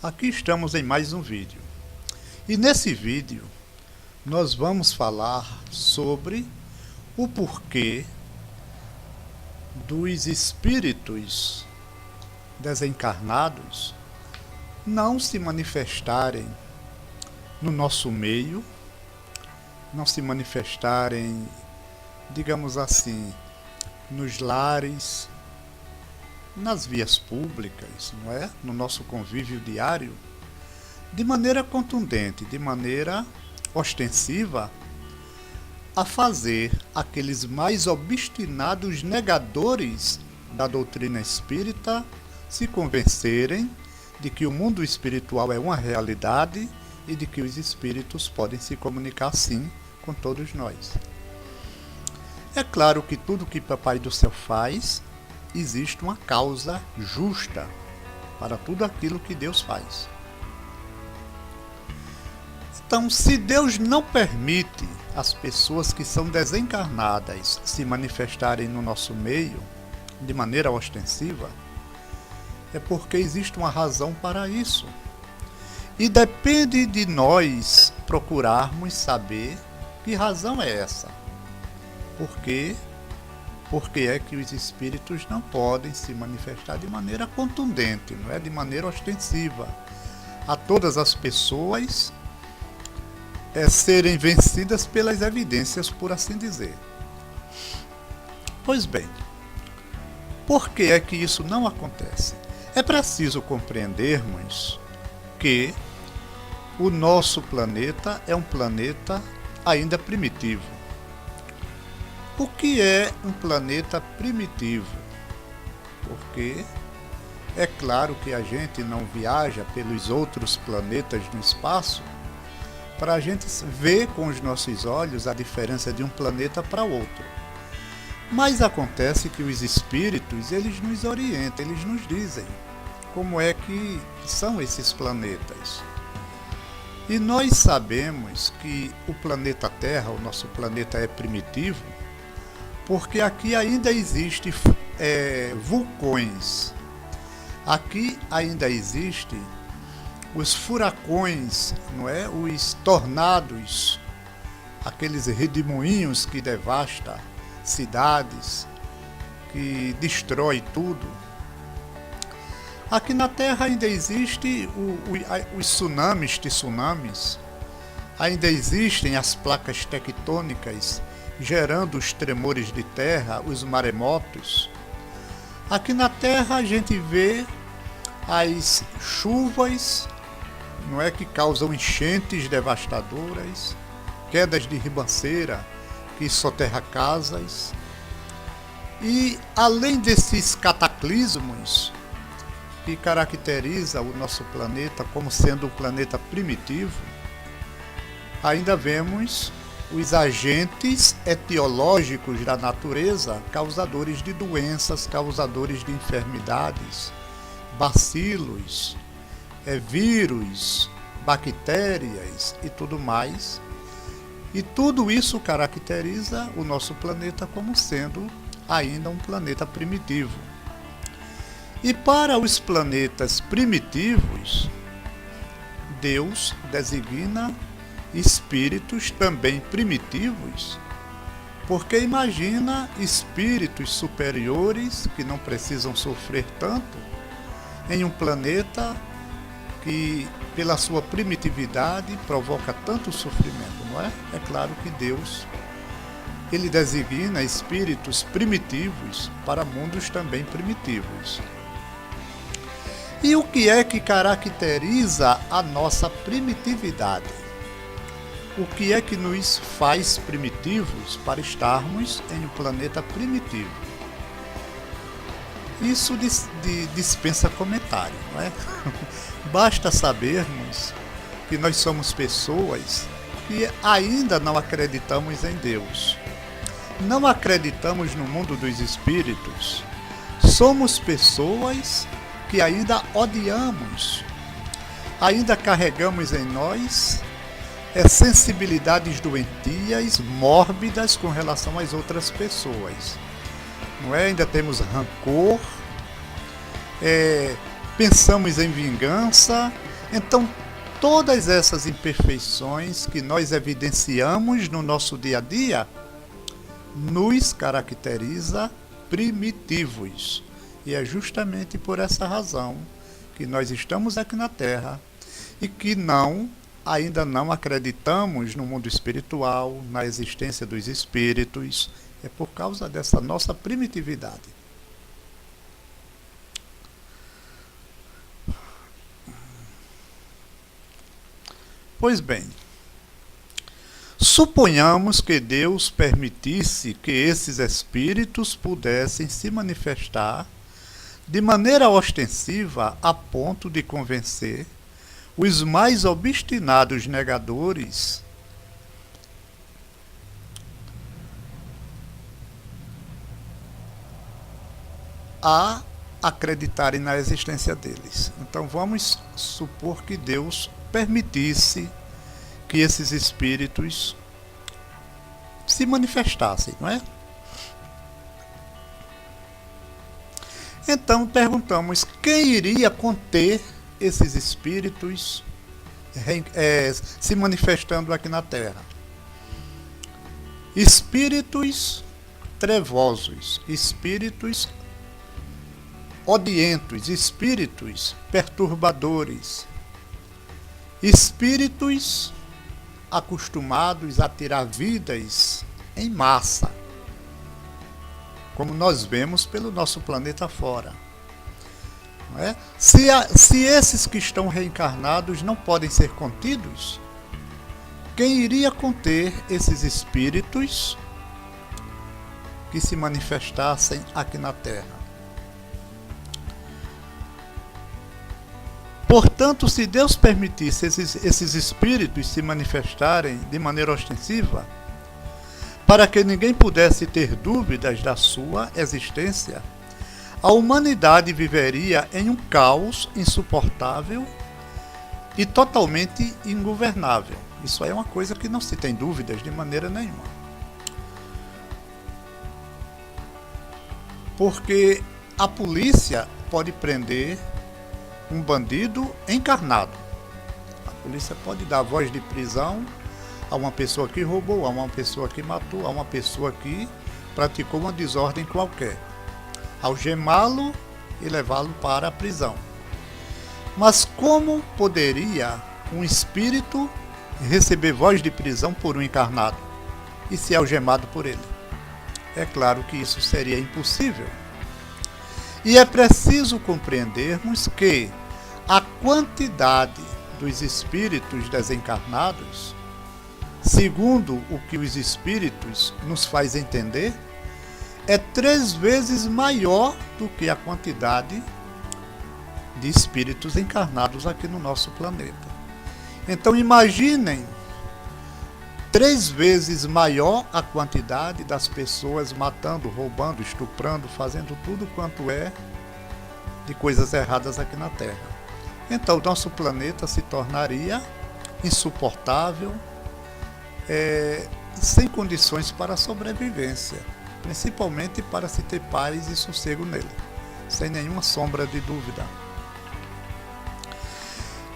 Aqui estamos em mais um vídeo. E nesse vídeo nós vamos falar sobre o porquê dos espíritos desencarnados não se manifestarem no nosso meio, não se manifestarem, digamos assim, nos lares, nas vias públicas, não é? No nosso convívio diário, de maneira contundente, de maneira ostensiva, a fazer aqueles mais obstinados negadores da doutrina espírita se convencerem de que o mundo espiritual é uma realidade e de que os espíritos podem se comunicar sim com todos nós. É claro que tudo que Papai do Céu faz, existe uma causa justa para tudo aquilo que Deus faz. Então, se Deus não permite as pessoas que são desencarnadas se manifestarem no nosso meio de maneira ostensiva, é porque existe uma razão para isso. E depende de nós procurarmos saber que razão é essa. Porque é que os espíritos não podem se manifestar de maneira contundente, não é? De maneira ostensiva, a todas as pessoas serem vencidas pelas evidências, por assim dizer. Pois bem, por que é que isso não acontece? É preciso compreendermos que o nosso planeta é um planeta ainda primitivo. O que é um planeta primitivo? Porque é claro que a gente não viaja pelos outros planetas no espaço para a gente ver com os nossos olhos a diferença de um planeta para outro. Mas acontece que os espíritos, eles nos orientam, eles nos dizem como é que são esses planetas. E nós sabemos que o planeta Terra, o nosso planeta é primitivo, porque aqui ainda existem vulcões, aqui ainda existem os furacões, não é? Os tornados, aqueles redemoinhos que devastam cidades, que destrói tudo. Aqui na Terra ainda existem os tsunamis, ainda existem as placas tectônicas, gerando os tremores de terra, os maremotos. Aqui na Terra a gente vê as chuvas, não é, que causam enchentes devastadoras, quedas de ribanceira que soterra casas. E além desses cataclismos que caracteriza o nosso planeta como sendo um planeta primitivo, ainda vemos os agentes etiológicos da natureza, causadores de doenças, causadores de enfermidades, bacilos, vírus, bactérias e tudo mais. E tudo isso caracteriza o nosso planeta como sendo ainda um planeta primitivo. E para os planetas primitivos, Deus designa espíritos também primitivos, porque imagina espíritos superiores que não precisam sofrer tanto em um planeta que, pela sua primitividade, provoca tanto sofrimento, não é? É claro que Deus, ele designa espíritos primitivos para mundos também primitivos. E o que é que caracteriza a nossa primitividade? O que é que nos faz primitivos para estarmos em um planeta primitivo? Isso dispensa comentário, não é? Basta sabermos que nós somos pessoas que ainda não acreditamos em Deus. Não acreditamos no mundo dos espíritos. Somos pessoas que ainda odiamos. Ainda carregamos em nós sensibilidades doentias, mórbidas com relação às outras pessoas. Não é? Ainda temos rancor, pensamos em vingança, Então, todas essas imperfeições que nós evidenciamos no nosso dia a dia nos caracteriza primitivos. E é justamente por essa razão que nós estamos aqui na Terra e que ainda não acreditamos no mundo espiritual, na existência dos espíritos. É por causa dessa nossa primitividade. Pois bem, suponhamos que Deus permitisse que esses espíritos pudessem se manifestar de maneira ostensiva a ponto de convencer os mais obstinados negadores a acreditarem na existência deles. Então vamos supor que Deus permitisse que esses espíritos se manifestassem, não é? Então perguntamos, quem iria conter esses espíritos se manifestando aqui na Terra? Espíritos trevosos, espíritos odientos, espíritos perturbadores, espíritos acostumados a tirar vidas em massa, como nós vemos pelo nosso planeta fora. Não é? Se esses que estão reencarnados não podem ser contidos, quem iria conter esses espíritos que se manifestassem aqui na Terra? Portanto, se Deus permitisse esses espíritos se manifestarem de maneira ostensiva, para que ninguém pudesse ter dúvidas da sua existência, a humanidade viveria em um caos insuportável e totalmente ingovernável. Isso é uma coisa que não se tem dúvidas de maneira nenhuma. Porque a polícia pode prender um bandido encarnado. A polícia pode dar voz de prisão a uma pessoa que roubou, a uma pessoa que matou, a uma pessoa que praticou uma desordem qualquer, algemá-lo e levá-lo para a prisão. Mas como poderia um espírito receber voz de prisão por um encarnado e ser algemado por ele? É claro que isso seria impossível. E é preciso compreendermos que a quantidade dos espíritos desencarnados, segundo o que os espíritos nos faz entender, é 3 vezes maior do que a quantidade de espíritos encarnados aqui no nosso planeta. Então imaginem 3 vezes maior a quantidade das pessoas matando, roubando, estuprando, fazendo tudo quanto é de coisas erradas aqui na Terra. Então nosso planeta se tornaria insuportável, sem condições para a sobrevivência, principalmente para se ter paz e sossego nele, sem nenhuma sombra de dúvida.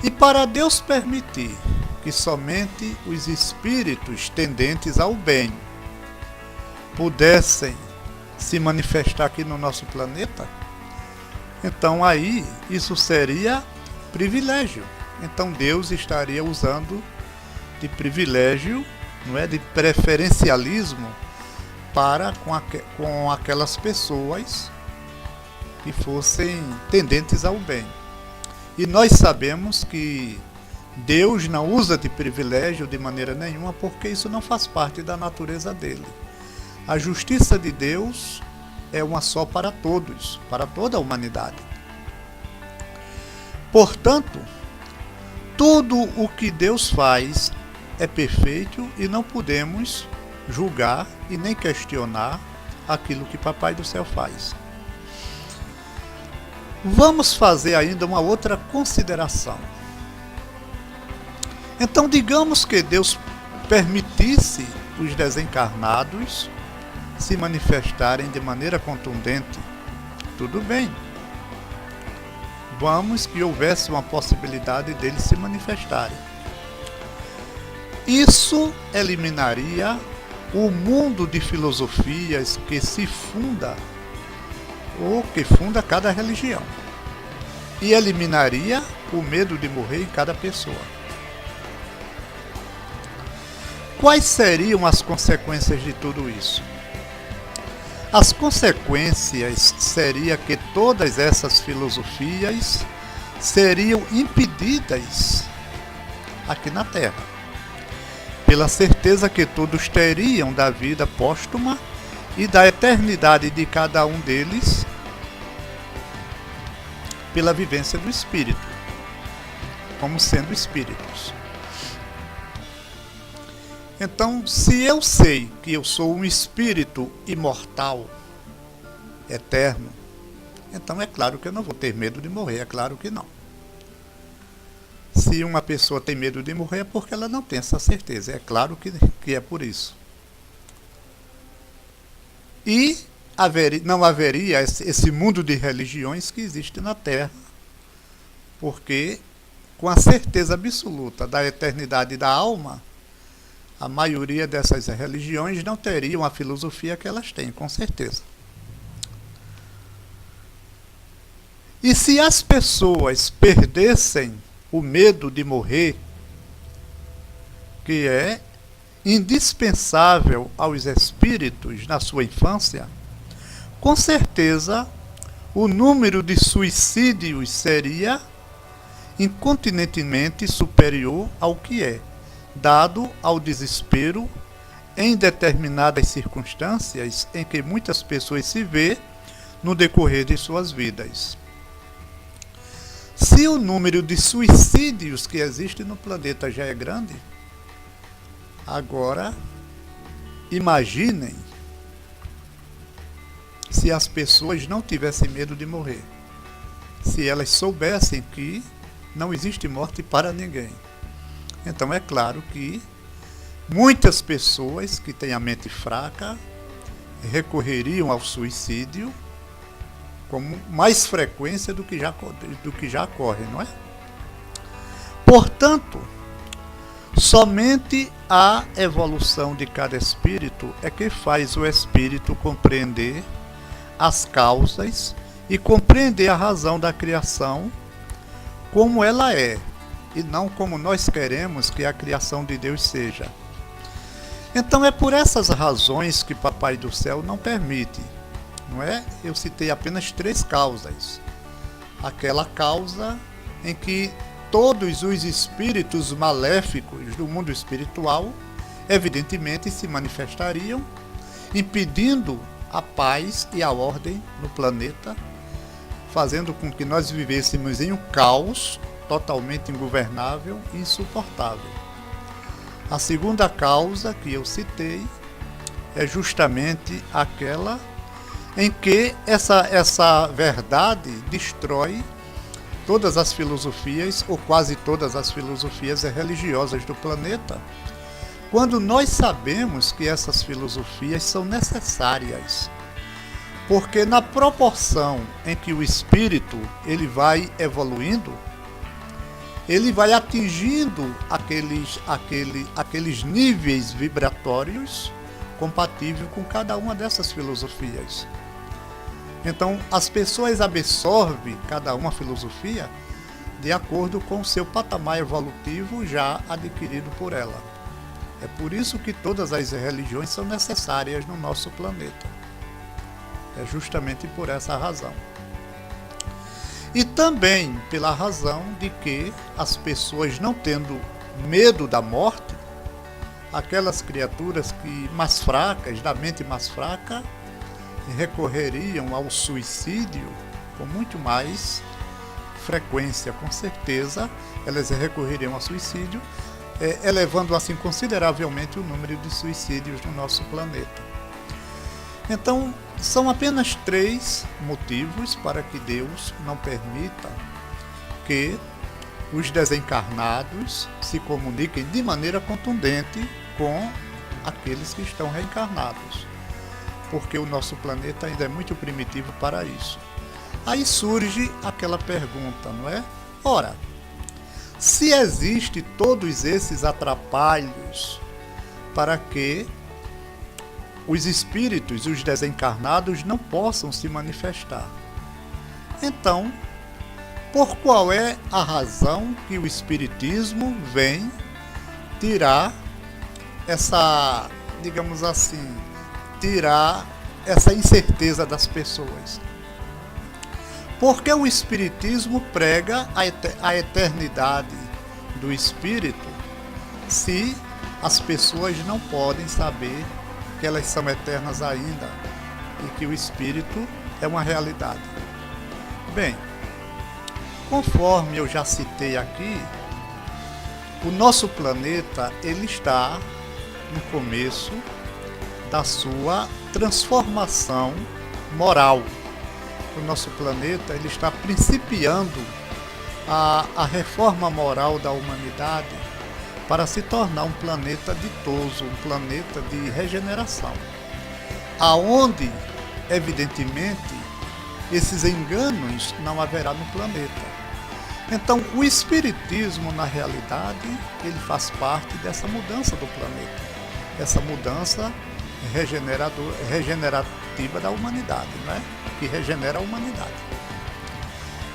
E para Deus permitir que somente os espíritos tendentes ao bem pudessem se manifestar aqui no nosso planeta, então aí isso seria privilégio. Então Deus estaria usando de privilégio, não é, de preferencialismo para com aquelas pessoas que fossem tendentes ao bem. E nós sabemos que Deus não usa de privilégio de maneira nenhuma, porque isso não faz parte da natureza dele. A justiça de Deus é uma só para todos, para toda a humanidade. Portanto, tudo o que Deus faz é perfeito e não podemos julgar e nem questionar aquilo que Papai do Céu faz. Vamos fazer ainda uma outra consideração. Então, digamos que Deus permitisse os desencarnados se manifestarem de maneira contundente. Tudo bem. vamos que houvesse uma possibilidade deles se manifestarem. Isso eliminaria o mundo de filosofias que se funda, ou que funda cada religião, e eliminaria o medo de morrer em cada pessoa. Quais seriam as consequências de tudo isso? As consequências seria que todas essas filosofias seriam impedidas aqui na Terra, pela certeza que todos teriam da vida póstuma e da eternidade de cada um deles pela vivência do espírito, como sendo espíritos. Então, se eu sei que eu sou um espírito imortal, eterno, então é claro que eu não vou ter medo de morrer, é claro que não. Se uma pessoa tem medo de morrer é porque ela não tem essa certeza, é claro que é por isso. E não haveria esse mundo de religiões que existe na Terra, porque com a certeza absoluta da eternidade da alma, a maioria dessas religiões não teriam a filosofia que elas têm, com certeza. E se as pessoas perdessem o medo de morrer, que é indispensável aos espíritos na sua infância, com certeza o número de suicídios seria incontinentemente superior ao que é, dado ao desespero em determinadas circunstâncias em que muitas pessoas se vê no decorrer de suas vidas. Se o número de suicídios que existe no planeta já é grande, agora imaginem se as pessoas não tivessem medo de morrer, se elas soubessem que não existe morte para ninguém. Então é claro que muitas pessoas que têm a mente fraca recorreriam ao suicídio com mais frequência do que já ocorre, não é? Portanto, somente a evolução de cada espírito é que faz o espírito compreender as causas e compreender a razão da criação como ela é, e não como nós queremos que a criação de Deus seja. Então é por essas razões que Papai do Céu não permite, não é? Eu citei apenas 3 causas. Aquela causa em que todos os espíritos maléficos do mundo espiritual evidentemente se manifestariam, impedindo a paz e a ordem no planeta, fazendo com que nós vivêssemos em um caos totalmente ingovernável e insuportável. A segunda causa que eu citei é justamente aquela em que essa verdade destrói todas as filosofias, ou quase todas as filosofias religiosas do planeta, quando nós sabemos que essas filosofias são necessárias. Porque na proporção em que o espírito ele vai evoluindo, ele vai atingindo aqueles níveis vibratórios compatíveis com cada uma dessas filosofias. Então, as pessoas absorvem cada uma filosofia de acordo com o seu patamar evolutivo já adquirido por ela. É por isso que todas as religiões são necessárias no nosso planeta. É justamente por essa razão. E também pela razão de que as pessoas, não tendo medo da morte, aquelas criaturas que mais fracas, da mente mais fraca, recorreriam ao suicídio com muito mais frequência, com certeza, elas recorreriam ao suicídio, elevando assim consideravelmente o número de suicídios no nosso planeta. Então, são apenas 3 motivos para que Deus não permita que os desencarnados se comuniquem de maneira contundente com aqueles que estão reencarnados, porque o nosso planeta ainda é muito primitivo para isso. Aí surge aquela pergunta, não é? Ora, se existem todos esses atrapalhos para que os espíritos e os desencarnados não possam se manifestar, então, por qual é a razão que o Espiritismo vem tirar essa, digamos assim, tirar essa incerteza das pessoas? Porque o Espiritismo prega a eternidade do Espírito se as pessoas não podem saber que elas são eternas ainda e que o Espírito é uma realidade. Bem, conforme eu já citei aqui, o nosso planeta ele está no começo da sua transformação moral. O nosso planeta ele está principiando a reforma moral da humanidade para se tornar um planeta ditoso, um planeta de regeneração, aonde, evidentemente, esses enganos não haverá no planeta. Então, o Espiritismo, na realidade, ele faz parte dessa mudança do planeta, essa mudança regenerativa da humanidade, né? Que regenera a humanidade.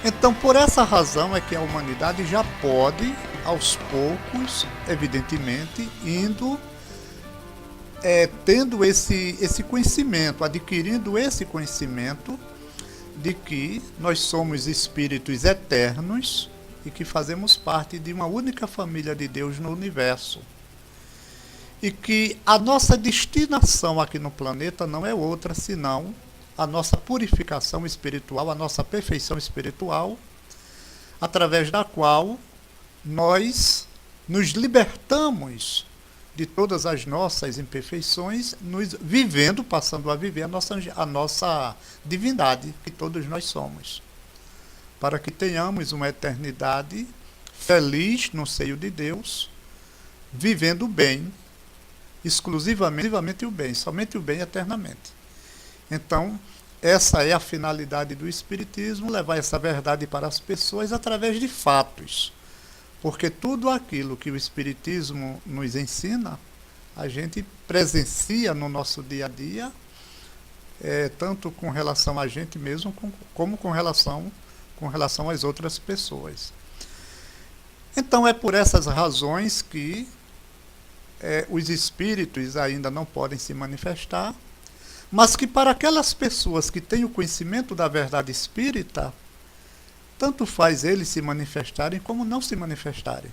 Então, por essa razão é que a humanidade já pode, aos poucos, evidentemente, indo, tendo esse conhecimento, adquirindo esse conhecimento de que nós somos espíritos eternos e que fazemos parte de uma única família de Deus no universo. E que a nossa destinação aqui no planeta não é outra senão a nossa purificação espiritual, a nossa perfeição espiritual, através da qual nós nos libertamos de todas as nossas imperfeições, passando a viver a nossa divindade, que todos nós somos, para que tenhamos uma eternidade feliz no seio de Deus, vivendo o bem, exclusivamente o bem, somente o bem eternamente. Então, essa é a finalidade do Espiritismo, levar essa verdade para as pessoas através de fatos. Porque tudo aquilo que o Espiritismo nos ensina, a gente presencia no nosso dia a dia, tanto com relação a gente mesmo, como com relação às outras pessoas. Então é por essas razões que os espíritos ainda não podem se manifestar, mas que para aquelas pessoas que têm o conhecimento da verdade espírita, tanto faz eles se manifestarem como não se manifestarem.